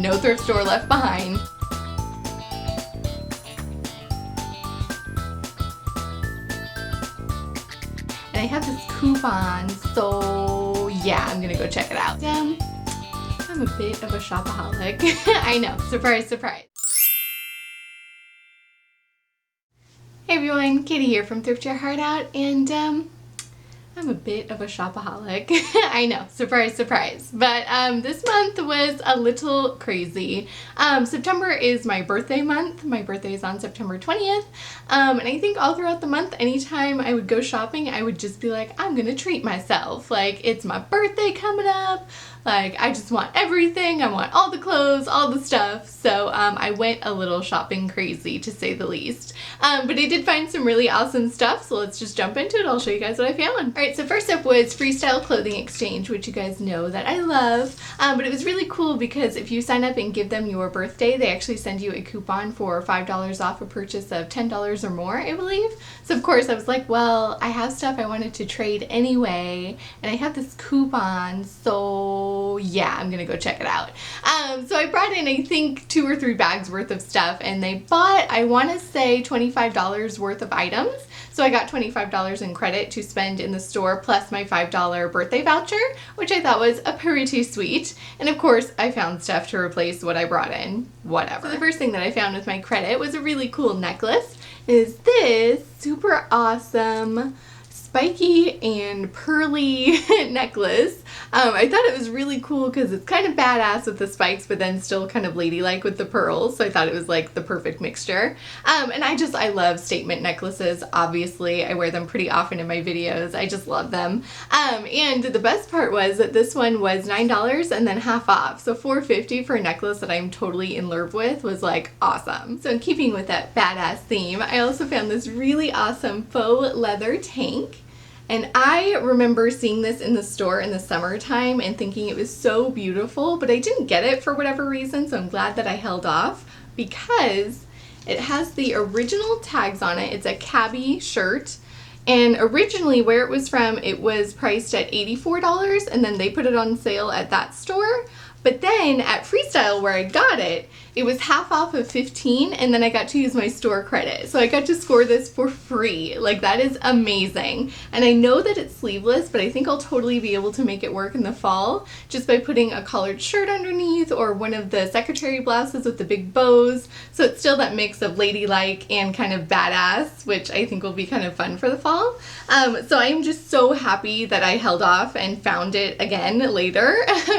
no thrift store left behind. And I have this coupon, so yeah, I'm gonna go check it out. I'm a bit of a shopaholic. I know, surprise, surprise. Hey everyone, Katie here from Thrift Your Heart Out, and I'm a bit of a shopaholic. I know, surprise, surprise. But this month was a little crazy. September is my birthday month. My birthday is on September 20th. And I think all throughout the month, anytime I would go shopping, I would just be like, I'm gonna treat myself. Like, it's my birthday coming up. Like, I just want everything. I want all the clothes, all the stuff. So I went a little shopping crazy, to say the least. But I did find some really awesome stuff, so let's just jump into it. I'll show you guys what I found. All right, so first up was Freestyle Clothing Exchange, which you guys know that I love. But it was really cool because if you sign up and give them your birthday, they actually send you a coupon for $5 off a purchase of $10 or more, I believe. So of course I was like, well, I have stuff I wanted to trade anyway, and I have this coupon, so yeah, I'm gonna go check it out. So I brought in, I think, 2 or 3 bags worth of stuff, and they bought, I want to say, $25 worth of items. So I got $25 in credit to spend in the store plus my $5 birthday voucher, which I thought was a pretty sweet. And of course, I found stuff to replace what I brought in, whatever. So the first thing that I found with my credit was a really cool necklace. Is this super awesome spiky and pearly necklace. I thought it was really cool because it's kind of badass with the spikes, but then still kind of ladylike with the pearls. So I thought it was like the perfect mixture. And I love statement necklaces. Obviously, I wear them pretty often in my videos. I just love them. And the best part was that this one was $9 and then half off. So $4.50 for a necklace that I'm totally in love with was like awesome. So in keeping with that badass theme, I also found this really awesome faux leather tank. And I remember seeing this in the store in the summertime and thinking it was so beautiful, but I didn't get it for whatever reason, so I'm glad that I held off because it has the original tags on it. It's a cabbie shirt, and originally where it was from, it was priced at $84, and then they put it on sale at that store. But then at Freestyle, where I got it, it was half off of $15, and then I got to use my store credit. So I got to score this for free. Like, that is amazing. And I know that it's sleeveless, but I think I'll totally be able to make it work in the fall just by putting a collared shirt underneath or one of the secretary blouses with the big bows. So it's still that mix of ladylike and kind of badass, which I think will be kind of fun for the fall. So I'm just so happy that I held off and found it again later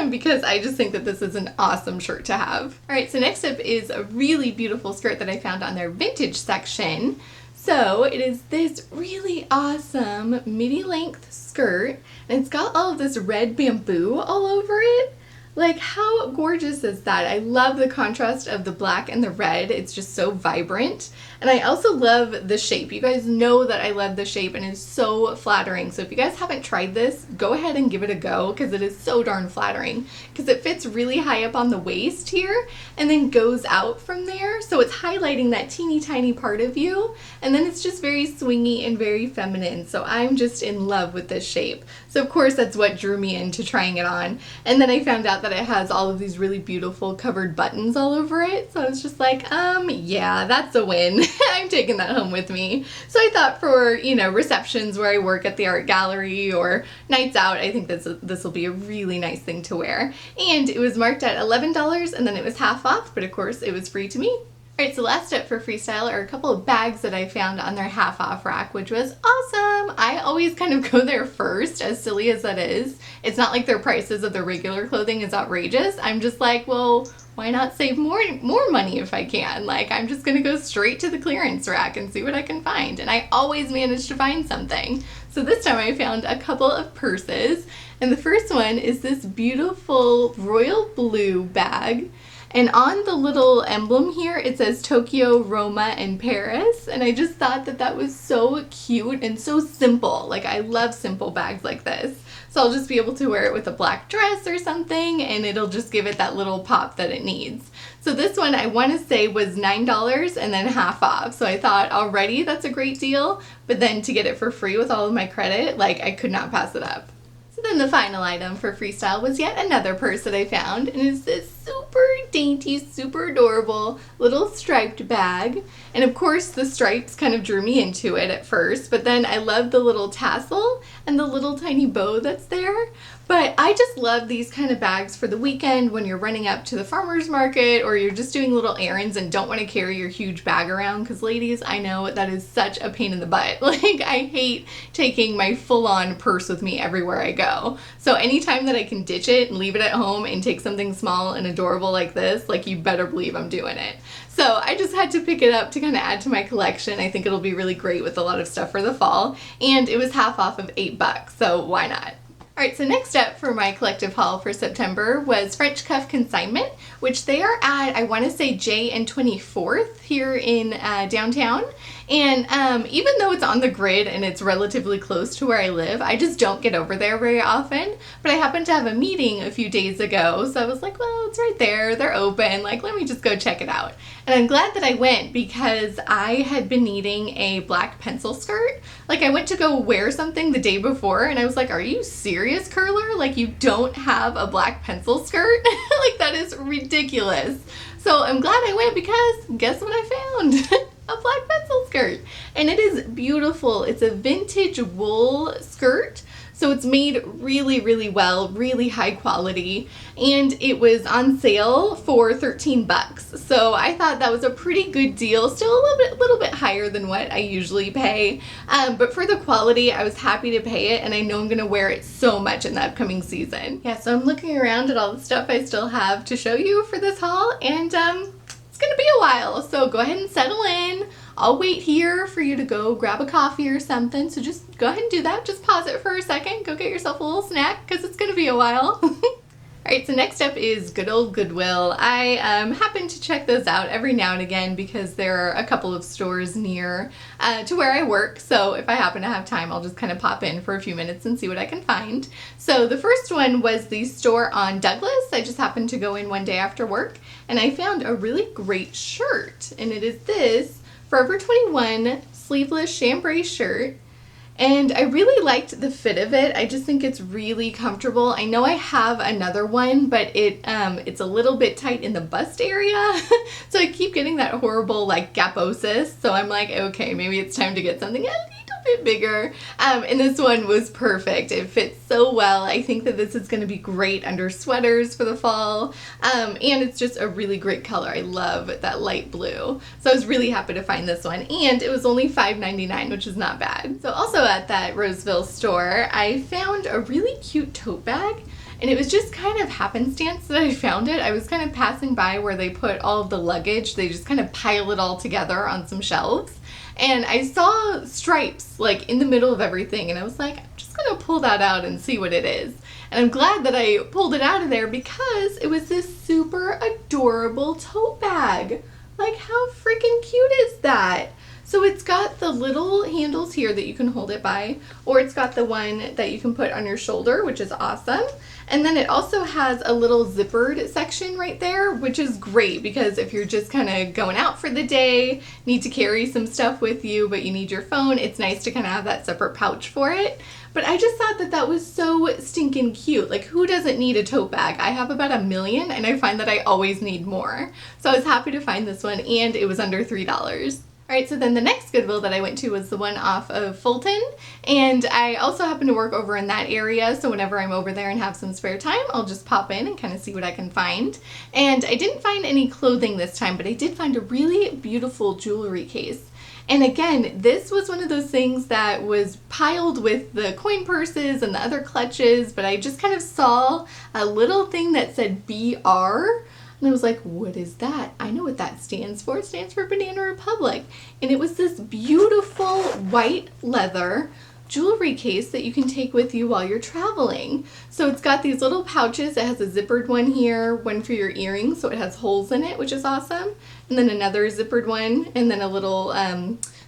because I just think that this is an awesome shirt to have. All right, so next up is a really beautiful skirt that I found on their vintage section. So it is this really awesome midi length skirt, and it's got all of this red bamboo all over it. Like, how gorgeous is that? I love the contrast of the black and the red. It's just so vibrant. And I also love the shape. You guys know that I love the shape, and it's so flattering. So if you guys haven't tried this, go ahead and give it a go because it is so darn flattering. Because it fits really high up on the waist here and then goes out from there. So it's highlighting that teeny tiny part of you. And then it's just very swingy and very feminine. So I'm just in love with this shape. So of course that's what drew me into trying it on. And then I found out that it has all of these really beautiful covered buttons all over it. So I was just like, yeah, that's a win. I'm taking that home with me. So I thought for, you know, receptions where I work at the art gallery or nights out, I think this will be a really nice thing to wear. And it was marked at $11 and then it was half off, but of course it was free to me. Alright, so last up for Freestyle are a couple of bags that I found on their half off rack, which was awesome. I always kind of go there first, as silly as that is. It's not like their prices of their regular clothing is outrageous. I'm just like, well, why not save more money if I can? Like, I'm just gonna go straight to the clearance rack and see what I can find. And I always manage to find something. So this time I found a couple of purses. And the first one is this beautiful royal blue bag. And on the little emblem here, it says Tokyo, Roma, and Paris. And I just thought that that was so cute and so simple. Like, I love simple bags like this. So I'll just be able to wear it with a black dress or something, and it'll just give it that little pop that it needs. So this one, I want to say, was $9 and then half off. So I thought, already that's a great deal. But then to get it for free with all of my credit, like, I could not pass it up. So then the final item for Freestyle was yet another purse that I found, and it's this super dainty, super adorable little striped bag. And of course the stripes kind of drew me into it at first, but then I love the little tassel and the little tiny bow that's there. But I just love these kind of bags for the weekend when you're running up to the farmer's market or you're just doing little errands and don't want to carry your huge bag around, because ladies, I know that is such a pain in the butt. Like, I hate taking my full-on purse with me everywhere I go. So anytime that I can ditch it and leave it at home and take something small and adorable like this, like, you better believe I'm doing it. So I just had to pick it up to kind of add to my collection. I think it'll be really great with a lot of stuff for the fall, and it was half off of $8, so why not? Alright, so next up for my collective haul for September was French Cuff Consignment, which they are at, I want to say, J and 24th here in downtown. And even though it's on the grid and it's relatively close to where I live, I just don't get over there very often. But I happened to have a meeting a few days ago, so I was like, well, it's right there, they're open, like, let me just go check it out. And I'm glad that I went because I had been needing a black pencil skirt. Like, I went to go wear something the day before and I was like, are you serious, curler? Like, you don't have a black pencil skirt? Like, that is ridiculous. So I'm glad I went because guess what I found? A black pencil skirt. And it is beautiful. It's a vintage wool skirt. So it's made really, really well, really high quality, and it was on sale for $13. So I thought that was a pretty good deal, still a little bit higher than what I usually pay, but for the quality, I was happy to pay it, and I know I'm gonna wear it so much in the upcoming season. Yeah, so I'm looking around at all the stuff I still have to show you for this haul, and it's gonna be a while, so go ahead and settle in. I'll wait here for you to go grab a coffee or something, so just go ahead and do that. Just pause it for a second, go get yourself a little snack, because it's going to be a while. Alright, so next up is good old Goodwill. I happen to check those out every now and again because there are a couple of stores near to where I work, so if I happen to have time, I'll just kind of pop in for a few minutes and see what I can find. So the first one was the store on Douglas. I just happened to go in one day after work, and I found a really great shirt, and it is this Forever 21 sleeveless chambray shirt, and I really liked the fit of it. I just think it's really comfortable. I know I have another one, but it's a little bit tight in the bust area, so I keep getting that horrible like gaposis, so I'm like, okay, maybe it's time to get something a little bit bigger, and this one was perfect. It fits so well. I think that this is going to be great under sweaters for the fall, and it's just a really great color. I love that light blue, so I was really happy to find this one, and it was only $5.99, which is not bad. So also at that Roseville store, I found a really cute tote bag, and it was just kind of happenstance that I found it. I was kind of passing by where they put all of the luggage. They just kind of pile it all together on some shelves. And I saw stripes like in the middle of everything, and I was like, I'm just gonna pull that out and see what it is. And I'm glad that I pulled it out of there because it was this super adorable tote bag. Like, how freaking cute is that? So it's got the little handles here that you can hold it by, or it's got the one that you can put on your shoulder, which is awesome. And then it also has a little zippered section right there, which is great because if you're just kind of going out for the day, need to carry some stuff with you, but you need your phone, it's nice to kind of have that separate pouch for it. But I just thought that that was so stinking cute. Like, who doesn't need a tote bag? I have about 1 million, and I find that I always need more. So I was happy to find this one, and it was under $3. Alright, so then the next Goodwill that I went to was the one off of Fulton, and I also happen to work over in that area, so whenever I'm over there and have some spare time, I'll just pop in and kind of see what I can find. And I didn't find any clothing this time, but I did find a really beautiful jewelry case. And again, this was one of those things that was piled with the coin purses and the other clutches, but I just kind of saw a little thing that said BR. And I was like, what is that? I know what that stands for. It stands for Banana Republic. And it was this beautiful white leather jewelry case that you can take with you while you're traveling. So it's got these little pouches. It has a zippered one here, one for your earrings, so it has holes in it, which is awesome. And then another zippered one, and then a little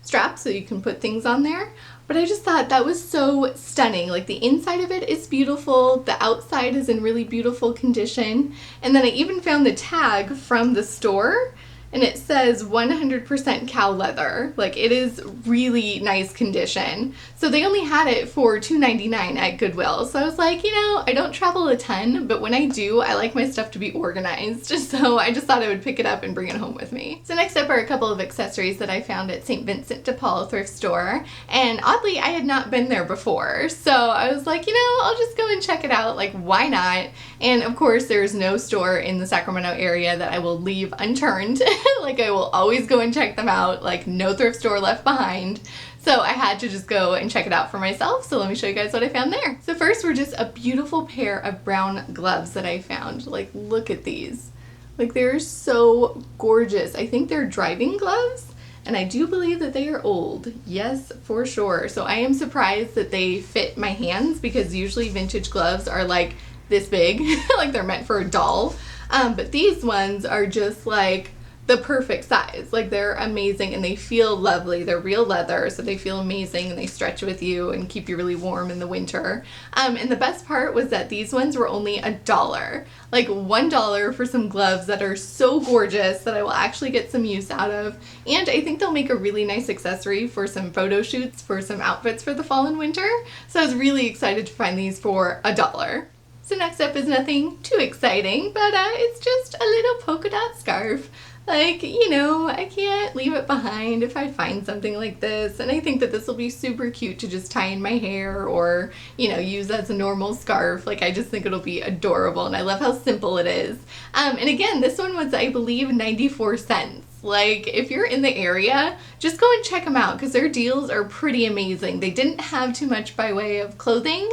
strap so you can put things on there. But I just thought that was so stunning. Like, the inside of it is beautiful, the outside is in really beautiful condition, and then I even found the tag from the store, and it says 100% cow leather. Like, it is really nice condition. So they only had it for $2.99 at Goodwill. So I was like, you know, I don't travel a ton, but when I do, I like my stuff to be organized. So I just thought I would pick it up and bring it home with me. So next up are a couple of accessories that I found at St. Vincent de Paul thrift store. And oddly, I had not been there before. So I was like, you know, I'll just go and check it out. Like, why not? And of course, there's no store in the Sacramento area that I will leave unturned. Like, I will always go and check them out. Like, no thrift store left behind. So I had to just go and check it out for myself. So let me show you guys what I found there. So first were just a beautiful pair of brown gloves that I found. Like, look at these. Like, they're so gorgeous. I think they're driving gloves, and I do believe that they are old. Yes, for sure. So I am surprised that they fit my hands, because usually vintage gloves are like this big, like they're meant for a doll. But these ones are just like the perfect size. Like, they're amazing, and they feel lovely. They're real leather, so they feel amazing, and they stretch with you and keep you really warm in the winter. And the best part was that these ones were only $1. Like, $1 for some gloves that are so gorgeous that I will actually get some use out of. And I think they'll make a really nice accessory for some photo shoots, for some outfits for the fall and winter. So I was really excited to find these for $1. So next up is nothing too exciting, but it's just a little polka dot scarf. Like, you know, I can't leave it behind if I find something like this. And I think that this will be super cute to just tie in my hair, or, you know, use as a normal scarf. Like, I just think it'll be adorable, and I love how simple it is. And again, this one was, I believe, 94 cents. Like, if you're in the area, just go and check them out, because their deals are pretty amazing. They didn't have too much by way of clothing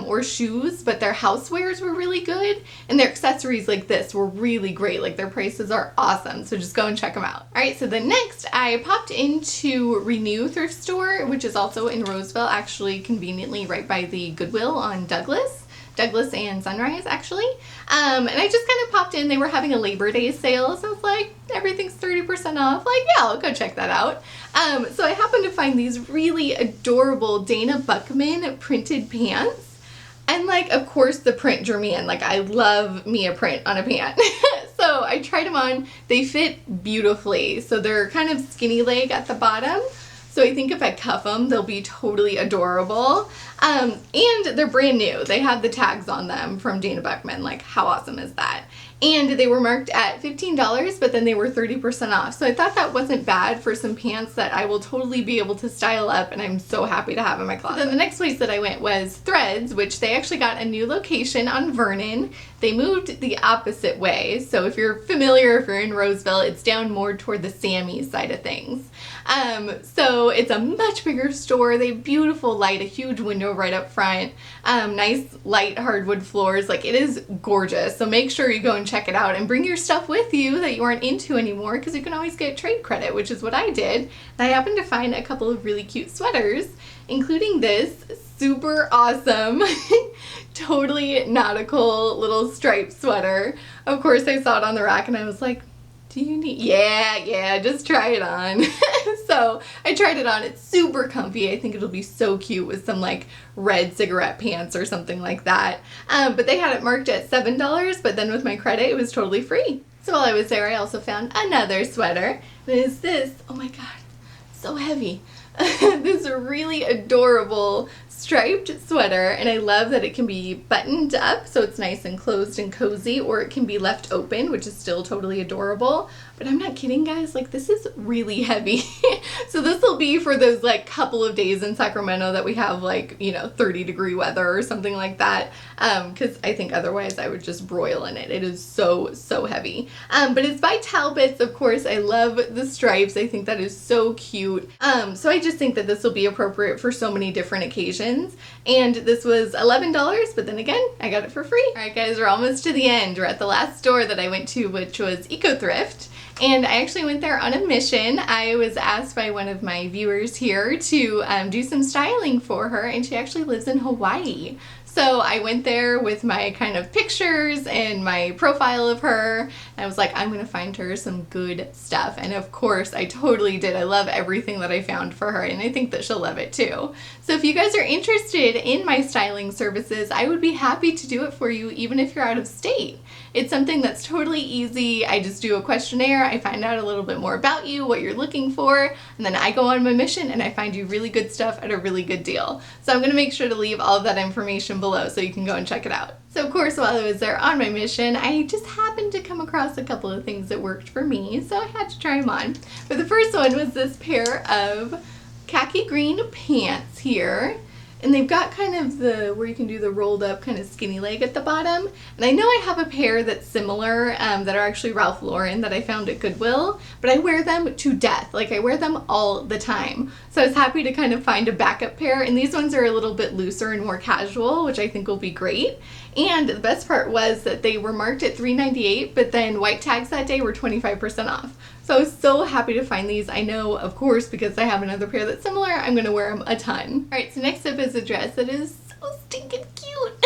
or shoes, but their housewares were really good, and their accessories like this were really great. Like, their prices are awesome, so just go and check them out. Alright, so the next, I popped into Renew thrift store, which is also in Roseville, actually conveniently right by the Goodwill on Douglas and Sunrise, actually. And I just kind of popped in. They were having a Labor Day sale, so I was like, everything's 30% off. Like, yeah, I'll go check that out. So I happened to find these really adorable Dana Buckman printed pants. And, like, of course, the print drew me in. Like, I love me a print on a pant. So I tried them on. They fit beautifully. So they're kind of skinny leg at the bottom. So I think if I cuff them, they'll be totally adorable. And they're brand new. They have the tags on them from Dana Buckman. Like, how awesome is that? And they were marked at $15, but then they were 30% off. So I thought that wasn't bad for some pants that I will totally be able to style up, and I'm so happy to have in my closet. Then the next place that I went was Threads, which they actually got a new location on Vernon. They moved the opposite way. So if you're familiar, if you're in Roseville, it's down more toward the Sammy side of things. So it's a much bigger store. They have beautiful light, a huge window right up front, nice light hardwood floors. Like, it is gorgeous. So make sure you go and check it out, and bring your stuff with you that you aren't into anymore, because you can always get trade credit, which is what I did. And I happened to find a couple of really cute sweaters, including this super awesome totally nautical little striped sweater. Of course, I saw it on the rack and I was like, do you need, yeah, just try it on. So I tried it on. It's super comfy. I think it'll be so cute with some like red cigarette pants or something like that. But they had it marked at $7, but then with my credit, it was totally free. So while I was there, I also found another sweater. And it's this, oh my God, so heavy. This really adorable striped sweater, and I love that it can be buttoned up so it's nice and closed and cozy, or it can be left open, which is still totally adorable. But I'm not kidding, guys, like, this is really heavy. So this will be for those like couple of days in Sacramento that we have, like, you know, 30-degree weather or something like that, because I think otherwise I would just broil in it. It is so heavy. But it's by Talbot's, of course. I love the stripes. I think that is so cute. So I just think that this will be appropriate for so many different occasions. And this was $11, but then again, I got it for free. All right, guys, we're almost to the end. We're at the last store that I went to, which was Eco Thrift. And I actually went there on a mission. I was asked by one of my viewers here to do some styling for her, and she actually lives in Hawaii. So I went there with my kind of pictures and my profile of her, and I was like, I'm gonna find her some good stuff. And of course, I totally did. I love everything that I found for her, and I think that she'll love it too. So if you guys are interested in my styling services, I would be happy to do it for you, even if you're out of state. It's something that's totally easy. I just do a questionnaire, I find out a little bit more about you, what you're looking for, and then I go on my mission and I find you really good stuff at a really good deal. So I'm gonna make sure to leave all of that information below so you can go and check it out. So of course, while I was there on my mission, I just happened to come across a couple of things that worked for me, so I had to try them on. But the first one was this pair of khaki green pants here. And they've got kind of the, where you can do the rolled up kind of skinny leg at the bottom. And I know I have a pair that's similar that are actually Ralph Lauren that I found at Goodwill, but I wear them to death. Like I wear them all the time. So I was happy to kind of find a backup pair. And these ones are a little bit looser and more casual, which I think will be great. And the best part was that they were marked at $3.98, but then white tags that day were 25% off. So I was so happy to find these. I know, of course, because I have another pair that's similar, I'm gonna wear them a ton. All right, so next up is a dress that is so stinking cute.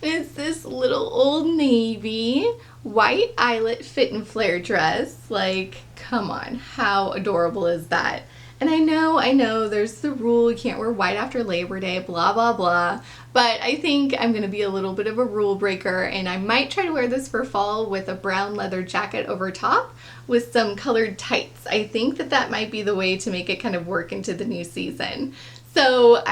It's this little Old Navy white eyelet fit and flare dress. Like, come on, how adorable is that? And I know, there's the rule, you can't wear white after Labor Day, blah, blah, blah. But I think I'm gonna be a little bit of a rule breaker, and I might try to wear this for fall with a brown leather jacket over top with some colored tights. I think that might be the way to make it kind of work into the new season. So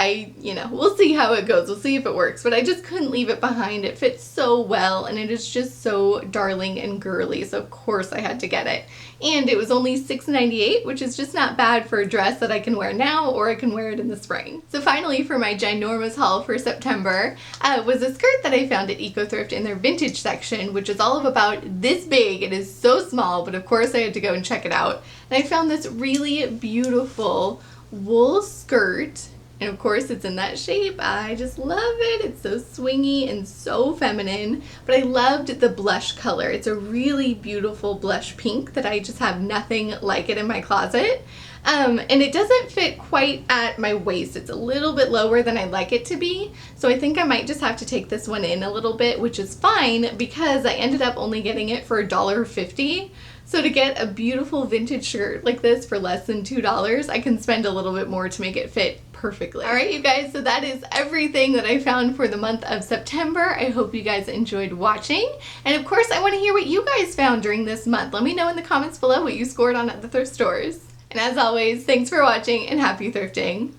we'll see how it goes. We'll see if it works, but I just couldn't leave it behind. It fits so well, and it is just so darling and girly, so of course I had to get it. And it was only $6.98, which is just not bad for a dress that I can wear now, or I can wear it in the spring. So finally, for my ginormous haul for September, was a skirt that I found at Eco Thrift in their vintage section, which is all of about this big. It is so small, but of course I had to go and check it out. And I found this really beautiful wool skirt. And of course it's in that shape. I just love it. It's so swingy and so feminine. But I loved the blush color. It's a really beautiful blush pink that I just have nothing like it in my closet. And it doesn't fit quite at my waist. It's a little bit lower than I'd like it to be. So I think I might just have to take this one in a little bit, which is fine because I ended up only getting it for $1.50. So to get a beautiful vintage shirt like this for less than $2, I can spend a little bit more to make it fit perfectly. All right, you guys, so that is everything that I found for the month of September. I hope you guys enjoyed watching. And of course, I want to hear what you guys found during this month. Let me know in the comments below what you scored on at the thrift stores. And as always, thanks for watching and happy thrifting.